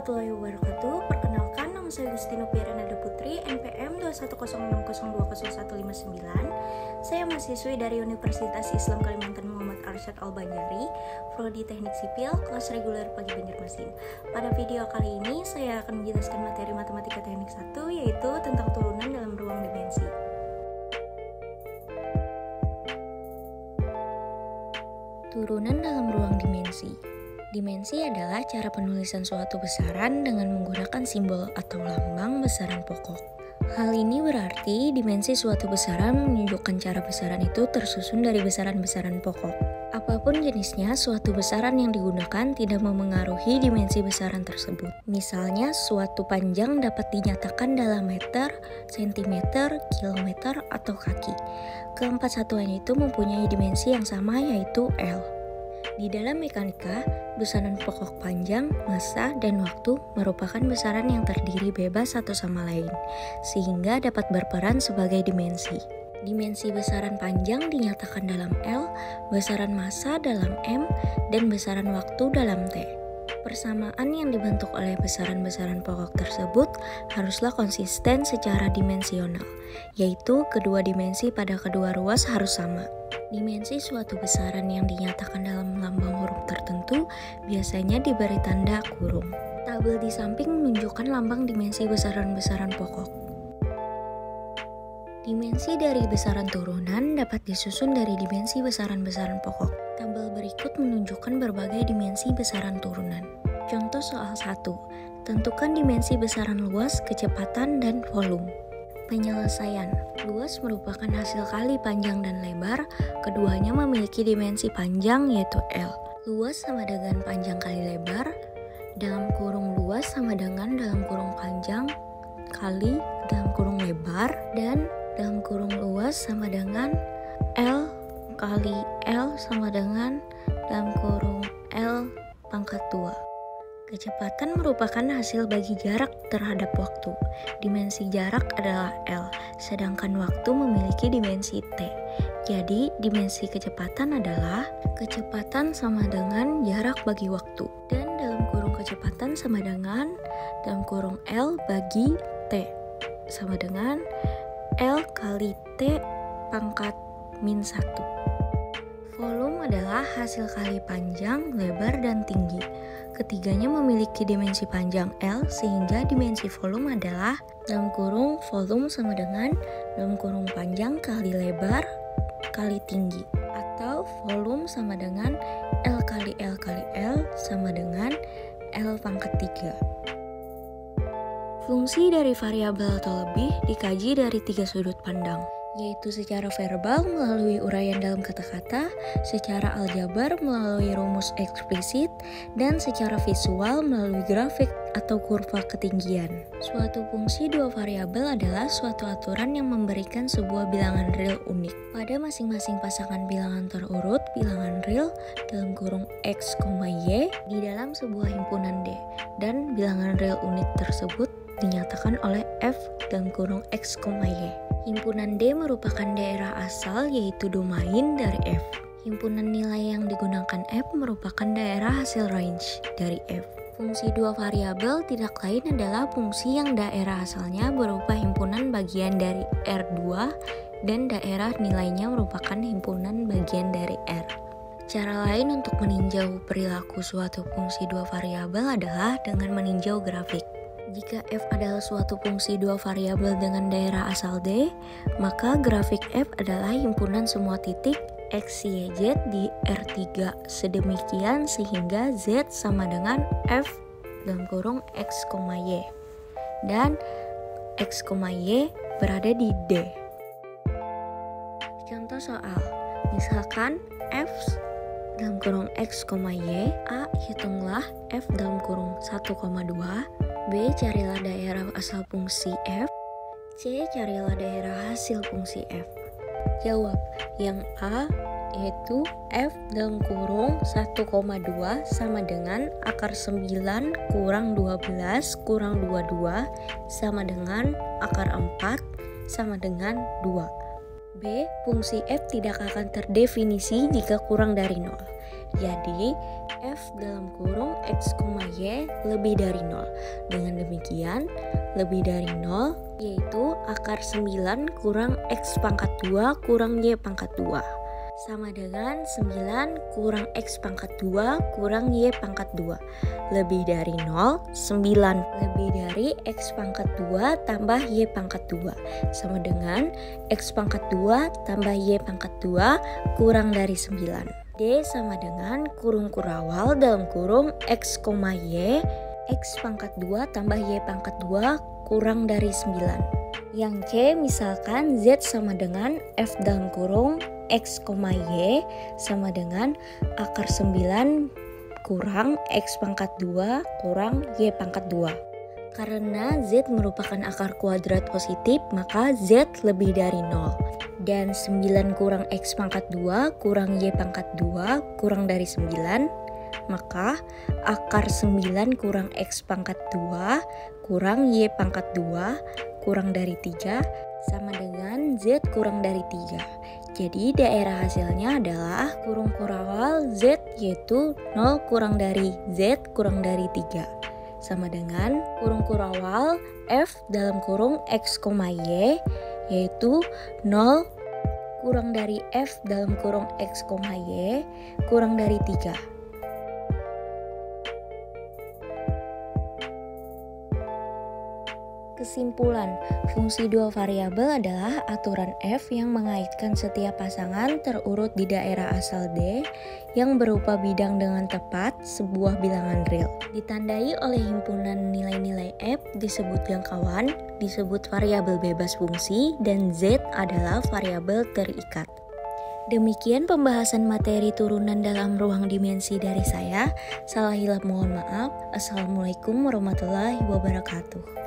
warahmatullahi wabarakatuh. Perkenalkan, nama saya Gustino Piaranada Putri, NPM 21060200159. Saya mahasiswi dari Universitas Islam Kalimantan Muhammad Arsyad Al-Banjari, Prodi Teknik Sipil, kelas reguler pagi Banjarmasin. Pada video kali ini, saya akan menjelaskan materi Matematika Teknik 1, yaitu tentang turunan dalam ruang dimensi. Turunan dalam ruang dimensi. Dimensi adalah cara penulisan suatu besaran dengan menggunakan simbol atau lambang besaran pokok. Hal ini berarti dimensi suatu besaran menunjukkan cara besaran itu tersusun dari besaran-besaran pokok. Apapun jenisnya, suatu besaran yang digunakan tidak memengaruhi dimensi besaran tersebut. Misalnya, suatu panjang dapat dinyatakan dalam meter, sentimeter, kilometer, atau kaki. Keempat satuan itu mempunyai dimensi yang sama, yaitu L. Di dalam mekanika, besaran pokok panjang, massa, dan waktu merupakan besaran yang terdiri bebas satu sama lain, sehingga dapat berperan sebagai dimensi. Dimensi besaran panjang dinyatakan dalam L, besaran massa dalam M, dan besaran waktu dalam T. Persamaan yang dibentuk oleh besaran-besaran pokok tersebut haruslah konsisten secara dimensional, yaitu kedua dimensi pada kedua ruas harus sama. Dimensi suatu besaran yang dinyatakan dalam lambang huruf tertentu biasanya diberi tanda kurung. Tabel di samping menunjukkan lambang dimensi besaran-besaran pokok. Dimensi dari besaran turunan dapat disusun dari dimensi besaran-besaran pokok. Tabel berikut menunjukkan berbagai dimensi besaran turunan. Contoh soal 1. Tentukan dimensi besaran luas, kecepatan, dan volume. Penyelesaian. Luas merupakan hasil kali panjang dan lebar, keduanya memiliki dimensi panjang yaitu L. Luas sama dengan panjang kali lebar, dalam kurung luas sama dengan dalam kurung panjang kali dalam kurung lebar, dan dalam kurung luas sama dengan L kali L sama dengan dalam kurung L pangkat 2. Kecepatan merupakan hasil bagi jarak terhadap waktu. Dimensi jarak adalah L, sedangkan waktu memiliki dimensi T. Jadi, dimensi kecepatan adalah kecepatan sama dengan jarak bagi waktu. Dan dalam kurung kecepatan sama dengan dalam kurung L bagi T, sama dengan L kali T pangkat min 1. Volume adalah hasil kali panjang, lebar, dan tinggi. Ketiganya memiliki dimensi panjang L, sehingga dimensi volume adalah dalam kurung volume sama dengan dalam kurung panjang kali lebar kali tinggi, atau volume sama dengan L kali L kali L sama dengan L pangkat 3. Fungsi dari variabel atau lebih dikaji dari 3 sudut pandang, yaitu secara verbal melalui uraian dalam kata-kata, secara aljabar melalui rumus eksplisit, dan secara visual melalui grafik atau kurva ketinggian. Suatu fungsi dua variabel adalah suatu aturan yang memberikan sebuah bilangan real unik. Pada masing-masing pasangan bilangan terurut, bilangan real dalam kurung X, Y di dalam sebuah himpunan D, dan bilangan real unik tersebut dinyatakan oleh F dalam kurung X, Y. Himpunan D merupakan daerah asal yaitu domain dari F. Himpunan nilai yang digunakan F merupakan daerah hasil range dari F. Fungsi dua variabel tidak lain adalah fungsi yang daerah asalnya berupa himpunan bagian dari R2 dan daerah nilainya merupakan himpunan bagian dari R. Cara lain untuk meninjau perilaku suatu fungsi dua variabel adalah dengan meninjau grafik. Jika F adalah suatu fungsi dua variabel dengan daerah asal D, maka grafik F adalah himpunan semua titik X, Y, Z di R3 sedemikian sehingga Z sama dengan F dalam kurung X, Y, dan X, Y berada di D. Contoh soal, misalkan F dalam kurung X, Y, A hitunglah F dalam kurung 1,2, B. Carilah daerah asal fungsi F. C. Carilah daerah hasil fungsi F. Jawab. Yang A yaitu F dalam kurung 1,2 sama dengan akar 9 kurang 12 kurang 22 sama dengan akar 4 sama dengan 2. B. Fungsi F tidak akan terdefinisi jika kurang dari 0. Jadi f dalam kurung x, y lebih dari 0. Dengan demikian lebih dari 0 yaitu akar 9 kurang x pangkat 2 kurang y pangkat 2 sama dengan 9 kurang x pangkat 2 kurang y pangkat 2. Lebih dari 0, 9 lebih dari x pangkat 2 tambah y pangkat 2 sama dengan x pangkat 2 tambah y pangkat 2 kurang dari 9. D sama dengan kurung kurawal dalam kurung x, y, x pangkat 2 tambah y pangkat 2 kurang dari 9. Yang C misalkan z sama dengan f dalam kurung x, y sama dengan akar 9 kurang x pangkat 2 kurang y pangkat 2. Karena z merupakan akar kuadrat positif, maka z lebih dari 0. Dan 9 kurang x pangkat 2 kurang y pangkat 2 kurang dari 9, maka akar 9 kurang x pangkat 2 kurang y pangkat 2 kurang dari 3 sama dengan z kurang dari 3. Jadi daerah hasilnya adalah kurung kurawal z yaitu 0 kurang dari z kurang dari 3 sama dengan kurung kurawal f dalam kurung x, y yaitu 0 kurang dari f dalam kurung x, y kurang dari 3. Kesimpulan, fungsi dua variabel adalah aturan f yang mengaitkan setiap pasangan terurut di daerah asal D yang berupa bidang dengan tepat sebuah bilangan real. Ditandai oleh himpunan nilai-nilai f disebut jangkauan, disebut variabel bebas fungsi, dan z adalah variabel terikat. Demikian pembahasan materi turunan dalam ruang dimensi dari saya. Salah hilap mohon maaf. Assalamualaikum warahmatullahi wabarakatuh.